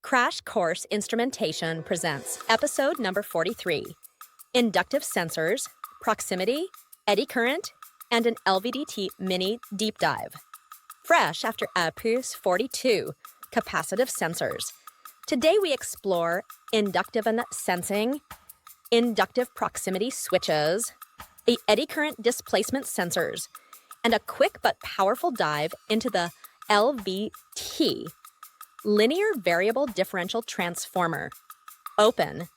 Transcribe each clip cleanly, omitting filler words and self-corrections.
Crash Course Instrumentation presents episode number 43, Inductive Sensors, Proximity, Eddy Current, and an LVDT mini deep dive. Fresh after episode 42, Capacitive Sensors. Today we explore inductive sensing, inductive proximity switches, the eddy current displacement sensors, and a quick but powerful dive into the LVDT, Linear Variable Differential Transformer. Open.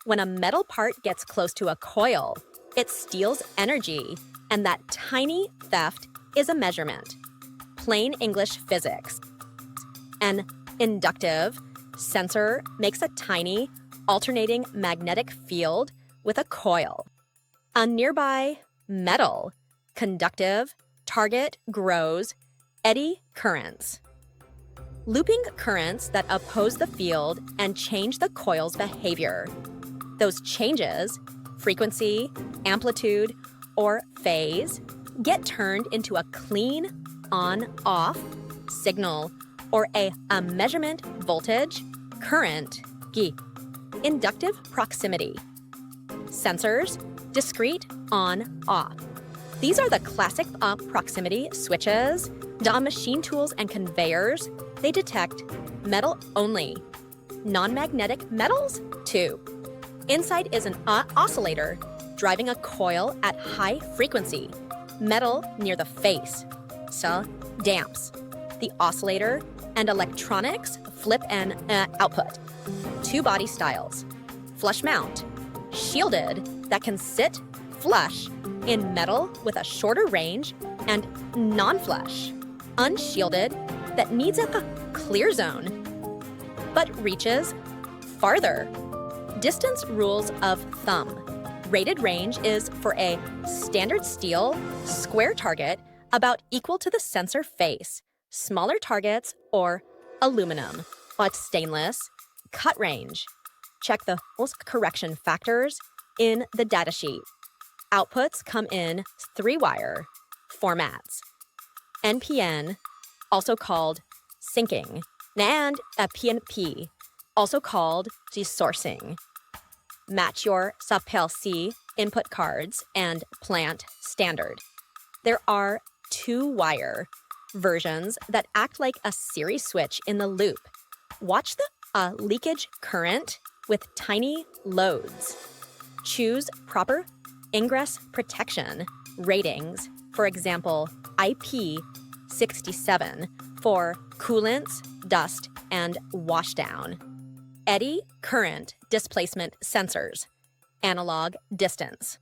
When a metal part gets close to a coil, it steals energy, and that tiny theft is a measurement. Plain English physics. An inductive sensor makes a tiny, alternating magnetic field with a coil. A nearby metal conductive target grows eddy currents. Looping currents that oppose the field and change the coil's behavior. Those changes, frequency, amplitude, or phase, get turned into a clean on-off signal or a measurement voltage, current, inductive proximity. Sensors, discrete on-off. These are the classic proximity switches, machine tools and conveyors. They detect metal only. Non-magnetic metals, too. Inside is an oscillator driving a coil at high frequency. Metal near the face. So, damps. The oscillator and electronics flip and output. Two body styles. Flush mount. Shielded that can sit flush in metal with a shorter range, and non-flush. Unshielded that needs a clear zone, but reaches farther. Distance rules of thumb. Rated range is for a standard steel square target about equal to the sensor face. Smaller targets or aluminum, but stainless. Cut range. Check the correction factors in the datasheet. Outputs come in 3-wire formats. NPN, also called syncing, and a PNP, also called desourcing. Match your PLC input cards and plant standard. There are 2-wire versions that act like a series switch in the loop. Watch the leakage current with tiny loads. Choose proper ingress protection ratings, for example, IP67 for coolants, dust, and washdown. Eddy current displacement sensors, analog distance.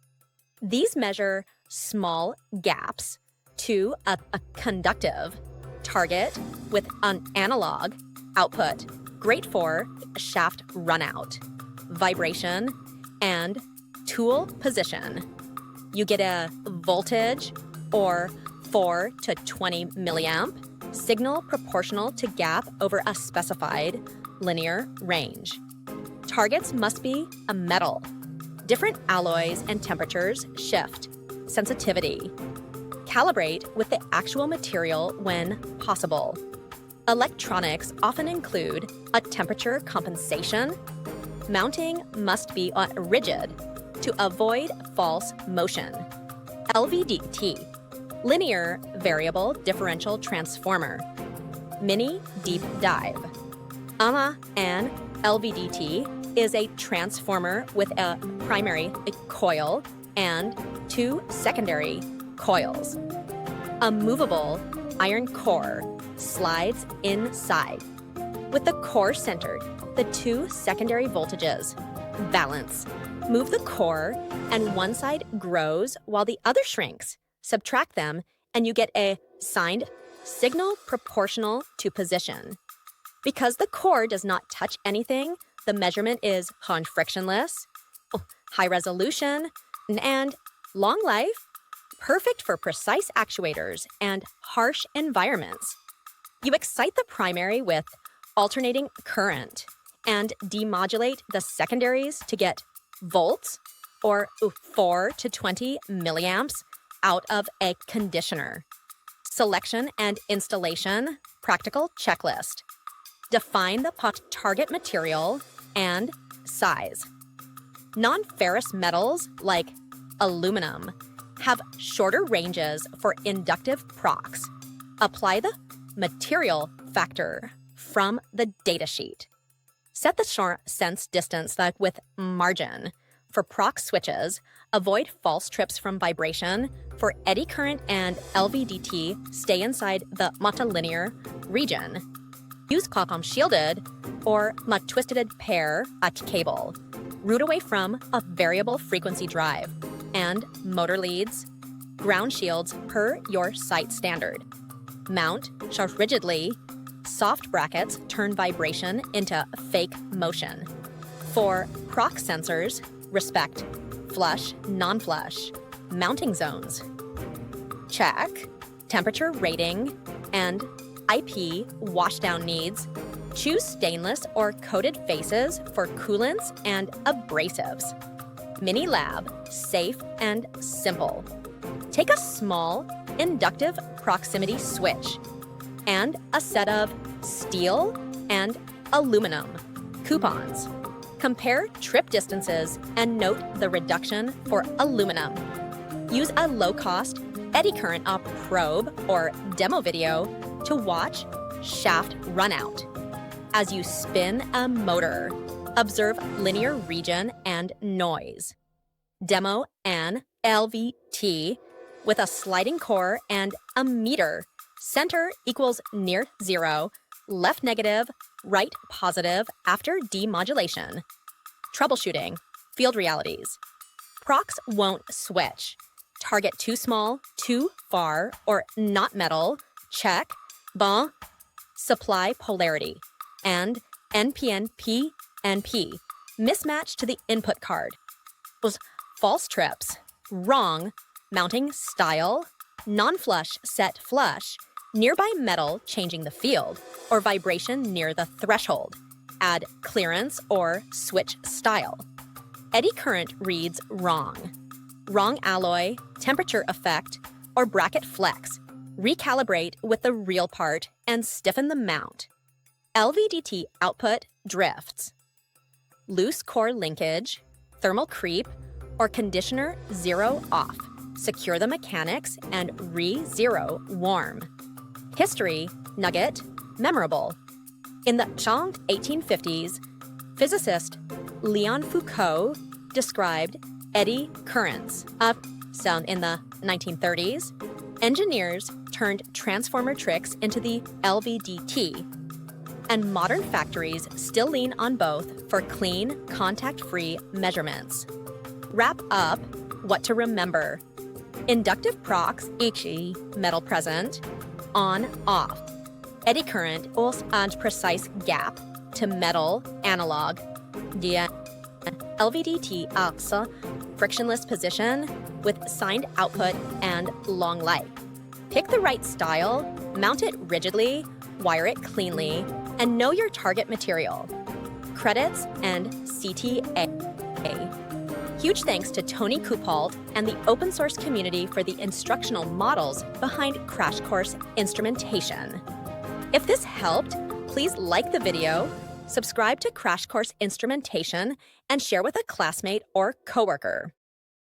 These measure small gaps to a conductive target with an analog output, great for shaft runout, vibration, and tool position. You get a voltage or 4 to 20 milliamp signal proportional to gap over a specified linear range. Targets must be a metal. Different alloys and temperatures shift sensitivity. Calibrate with the actual material when possible. Electronics often include a temperature compensation. Mounting must be rigid to avoid false motion. LVDT, Linear Variable Differential Transformer, mini deep dive. An LVDT is a transformer with a primary coil and 2 secondary coils. A movable iron core slides inside. With the core centered, the 2 secondary voltages balance. Move the core and one side grows while the other shrinks. Subtract them and you get a signed signal proportional to position. Because the core does not touch anything, the measurement is frictionless, high resolution, and long life, perfect for precise actuators and harsh environments. You excite the primary with alternating current and demodulate the secondaries to get volts or 4 to 20 milliamps out of a conditioner. Selection and installation, practical checklist. Define the target material and size. Non-ferrous metals like aluminum have shorter ranges for inductive prox. Apply the material factor from the datasheet. Set the sense distance with margin. For prox switches, avoid false trips from vibration. For eddy current and LVDT, stay inside the multilinear region. Use Unshielded or twisted pair cable. Route away from a variable frequency drive. And motor leads, ground shields per your site standard. Mount rigidly. Soft brackets turn vibration into fake motion. For prox sensors, respect flush, non-flush, mounting zones. Check temperature rating and IP washdown needs. Choose stainless or coated faces for coolants and abrasives. Mini lab, safe and simple. Take a small inductive proximity switch and a set of steel and aluminum coupons. Compare trip distances and note the reduction for aluminum. Use a low-cost eddy current probe or demo video to watch shaft runout. As you spin a motor, observe linear region and noise. Demo an LVT with a sliding core and a meter. Center equals near zero, left negative, right positive after demodulation. Troubleshooting, field realities. Prox won't switch. Target too small, too far, or not metal. Check. Bon. Supply polarity. And NPN PNP. Mismatch to the input card. False trips. Wrong. Mounting style. Non-flush set flush. Nearby metal changing the field, or vibration near the threshold. Add clearance or switch style. Eddy current reads wrong. Wrong alloy, temperature effect, or bracket flex. Recalibrate with the real part and stiffen the mount. LVDT output drifts. Loose core linkage, thermal creep, or conditioner zero off. Secure the mechanics and re-zero warm. History, Nugget, memorable. In the 1850s, physicist Leon Foucault described eddy currents. In the 1930s, engineers turned transformer tricks into the LVDT. And modern factories still lean on both for clean, contact-free measurements. Wrap up what to remember. Inductive prox, metal present, on, off. Eddy current, and precise gap to metal, analog. LVDT, frictionless position with signed output and long life. Pick the right style, mount it rigidly, wire it cleanly, and know your target material. Credits and CTA. Huge thanks to Tony Kupalt and the open source community for the instructional models behind Crash Course Instrumentation. If this helped, please like the video, subscribe to Crash Course Instrumentation, and share with a classmate or coworker.